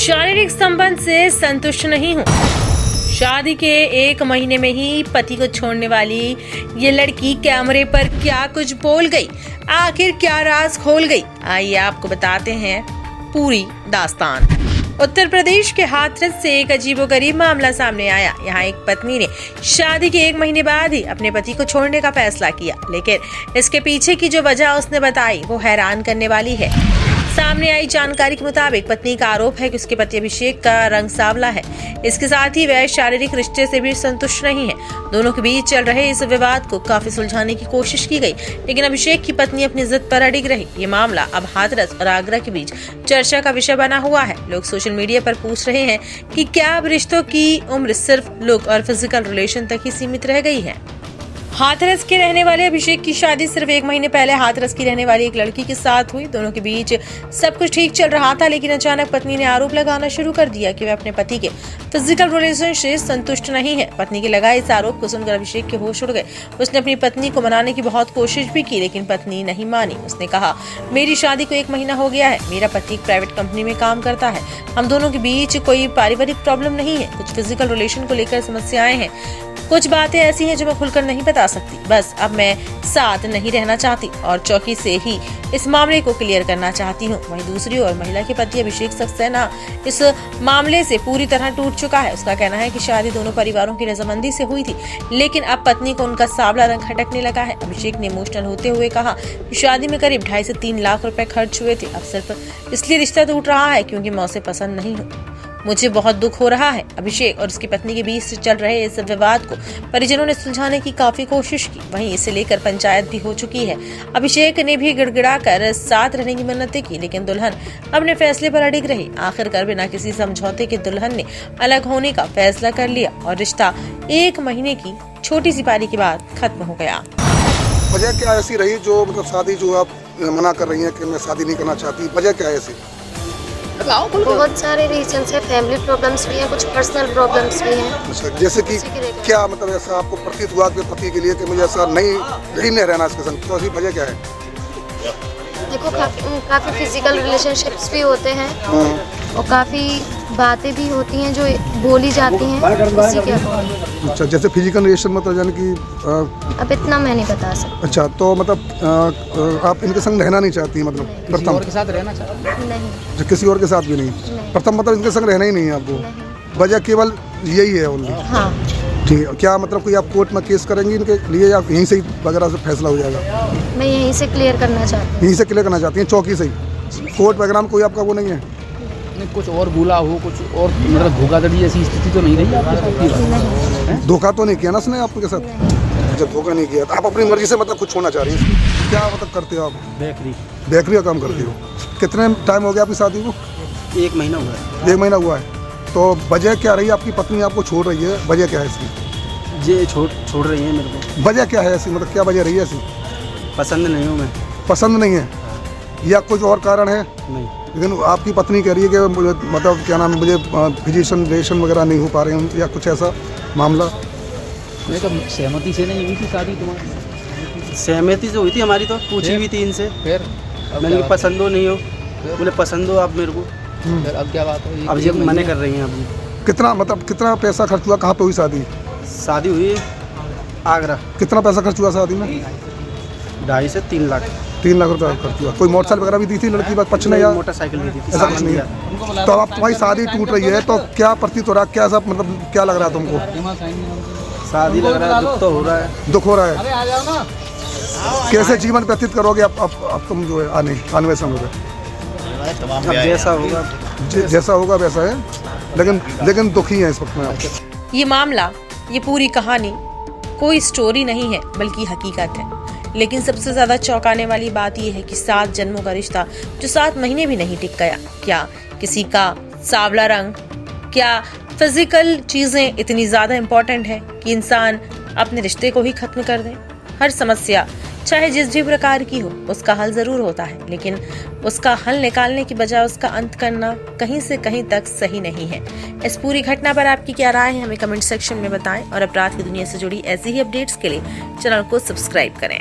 शारीरिक संबंध से संतुष्ट नहीं हूँ। शादी के 1 महीने में ही पति को छोड़ने वाली ये लड़की कैमरे पर क्या कुछ बोल गई, आखिर क्या राज खोल गई, आइए आपको बताते हैं पूरी दास्तान। उत्तर प्रदेश के हाथरस से एक अजीबोगरीब मामला सामने आया। यहाँ एक पत्नी ने शादी के 1 महीने बाद ही अपने पति को छोड़ने का फैसला किया, लेकिन इसके पीछे की जो वजह उसने बताई वो हैरान करने वाली है। सामने आई जानकारी के मुताबिक पत्नी का आरोप है कि उसके पति अभिषेक का रंग सांवला है। इसके साथ ही वह शारीरिक रिश्ते से भी संतुष्ट नहीं है। दोनों के बीच चल रहे इस विवाद को काफी सुलझाने की कोशिश की गई, लेकिन अभिषेक की पत्नी अपनी जिद पर अडिग रही। ये मामला अब हाथरस और आगरा के बीच चर्चा का विषय बना हुआ है। लोग सोशल मीडिया पर पूछ रहे हैं कि क्या अब रिश्तों की उम्र सिर्फ लुक और फिजिकल रिलेशन तक ही सीमित रह गई है। हाथरस के रहने वाले अभिषेक की शादी सिर्फ 1 महीने पहले हाथरस की रहने वाली एक लड़की के साथ हुई। दोनों के बीच सब कुछ ठीक चल रहा था, लेकिन अचानक पत्नी ने आरोप लगाना शुरू कर दिया कि वह अपने पति के फिजिकल रिलेशन से संतुष्ट नहीं है। पत्नी के लगाए इस आरोप को सुनकर अभिषेक के होश उड़ गए। उसने अपनी पत्नी को मनाने की बहुत कोशिश भी की, लेकिन पत्नी नहीं मानी। उसने कहा, मेरी शादी को 1 महीना हो गया है, मेरा पति एक प्राइवेट कंपनी में काम करता है, हम दोनों के बीच कोई पारिवारिक प्रॉब्लम नहीं है। कुछ फिजिकल रिलेशन को लेकर समस्याएं हैं, कुछ बातें ऐसी हैं जो मैं खुलकर नहीं बता सकती। बस अब मैं साथ नहीं रहना चाहती और चौकी से ही इस मामले को क्लियर करना चाहती हूँ। वहीं दूसरी ओर महिला के पति अभिषेक सक्सेना इस मामले से पूरी तरह टूट चुका है। उसका कहना है कि शादी दोनों परिवारों की रजामंदी से हुई थी, लेकिन अब पत्नी को उनका सांवला रंग खटकने लगा है। अभिषेक ने इमोशनल होते हुए कहा कि शादी में करीब 2.5 से 3 लाख रुपए खर्च हुए थे। अब सिर्फ इसलिए रिश्ता टूट रहा है क्योंकि मैं उसे पसंद नहीं हूँ। मुझे बहुत दुख हो रहा है। अभिषेक और उसकी पत्नी के बीच चल रहे इस विवाद को परिजनों ने सुलझाने की काफी कोशिश की। वहीं इसे लेकर पंचायत भी हो चुकी है। अभिषेक ने भी गिड़गिड़ाकर साथ रहने की मन्नतें की, लेकिन दुल्हन अपने फैसले पर अडिग रही। आखिरकार बिना किसी समझौते के दुल्हन ने अलग होने का फैसला कर लिया और रिश्ता 1 महीने की छोटी सी पारी के बाद खत्म हो गया। वजह क्या ऐसी रही जो मतलब शादी जो आप मना कर रही हैं कि मैं शादी नहीं करना चाहती, वजह क्या है ऐसी? बहुत सारे रीजंस है, फैमिली प्रॉब्लम्स भी हैं, कुछ पर्सनल प्रॉब्लम्स भी हैं। अच्छा, जैसे कि क्या मतलब ऐसा आपको प्रतीत हुआ कि पति के लिए कि मुझे ऐसा नहीं रहना इसके संग, तो ऐसी वजह क्या है? देखो काफ़ी फिजिकल रिलेशनशिप्स भी होते हैं और काफ़ी बातें भी होती हैं जो बोली जाती हैं इसी के अकॉर्डिंग। अच्छा, जैसे फिजिकल रिलेशन मतलब यानी कि अब इतना मैं नहीं बता सकती। अच्छा, तो मतलब आप इनके संग रहना नहीं चाहती, मतलब प्रथम के साथ रहना चाहती नहीं, किसी और के साथ भी नहीं। प्रथम मतलब इनके संग रहना ही नहीं है आपको, वजह केवल यही है ओनली? हाँ। ठीक है, क्या मतलब कोई आप कोर्ट में केस करेंगी इनके लिए या यहीं से ही वगैरह से फैसला हो जाएगा? मैं यहीं से क्लियर करना चाहती हूँ। यहीं से क्लियर करना चाहती हैं, चौकी से ही? कोर्ट वगैरह में कोई आपका वो नहीं है? नहीं, कुछ और बोला हो, कुछ और मतलब धोखाधड़ी ऐसी स्थिति तो नहीं रही आपके साथ? धोखा तो नहीं किया ना उसने आपके साथ? जब धोखा नहीं किया तो आप अपनी मर्जी से मतलब कुछ होना चाह रही हैं? क्या मतलब करते हो आप? बेकरी का काम करती हो। कितने टाइम हो गया आपकी शादी को? 1 महीना हुआ है। 1 महीना हुआ है। तो वजह क्या रही? आपकी पत्नी आपको छोड़ रही है, वजह क्या है इसकी? ये छोड़ रही है मेरे को। वजह क्या है ऐसी, मतलब क्या वजह रही है ऐसी? पसंद नहीं हूँ मैं। पसंद नहीं है या कुछ और कारण है? नहीं। लेकिन आपकी पत्नी कह रही है कि मुझे मतलब क्या नाम है, मुझे फिजिशियन रिलेशन वगैरह नहीं हो पा रहे हैं या कुछ ऐसा मामला? नहीं, तो सहमति से नहीं हुई थी शादी तुम्हारी? सहमति से हुई थी हमारी, तो पूछी हुई थी इनसे। फिर मैंने पसंद हो नहीं हो, बोले पसंद हो आप मेरे को। फिर अब क्या बात हो? अब ये मना कर रही हैं। अब कितना पैसा खर्च हुआ? कहाँ पे हुई शादी? शादी हुई आगरा। कितना पैसा खर्च हुआ शादी में? 2.5 से 3 लाख। 3 लाख रुपए खर्च हुआ। कोई मोटरसाइकिल वगैरह भी दी थी लड़की बात पक्ष ने या मोटरसाइकिल भी दी थी? ऐसा कुछ नहीं है। तो अब तुम्हारी शादी टूट रही है तो क्या प्रतीत हो रहा है, क्या सब मतलब क्या लग रहा है तुमको? शादी लग रहा है, दुख तो हो रहा है। दुख हो रहा है। कैसे जीवन व्यतीत करोगे अब तुम जो है आने वाले समय में? जैसा होगा वैसा है, लेकिन दुखी है इस वक्त में आप। ये मामला, ये पूरी कहानी कोई स्टोरी नहीं है बल्कि हकीकत है। लेकिन सबसे ज्यादा चौंकाने वाली बात यह है कि 7 जन्मों का रिश्ता जो 7 महीने भी नहीं टिक गया। क्या किसी का सांवला रंग, क्या फिजिकल चीजें इतनी ज्यादा इम्पोर्टेंट है कि इंसान अपने रिश्ते को ही खत्म कर दे? हर समस्या चाहे जिस भी प्रकार की हो उसका हल जरूर होता है, लेकिन उसका हल निकालने की बजाय उसका अंत करना कहीं से कहीं तक सही नहीं है। इस पूरी घटना पर आपकी क्या राय है हमें कमेंट सेक्शन में बताएं और अपराध की दुनिया से जुड़ी ऐसी ही अपडेट्स के लिए चैनल को सब्सक्राइब करें।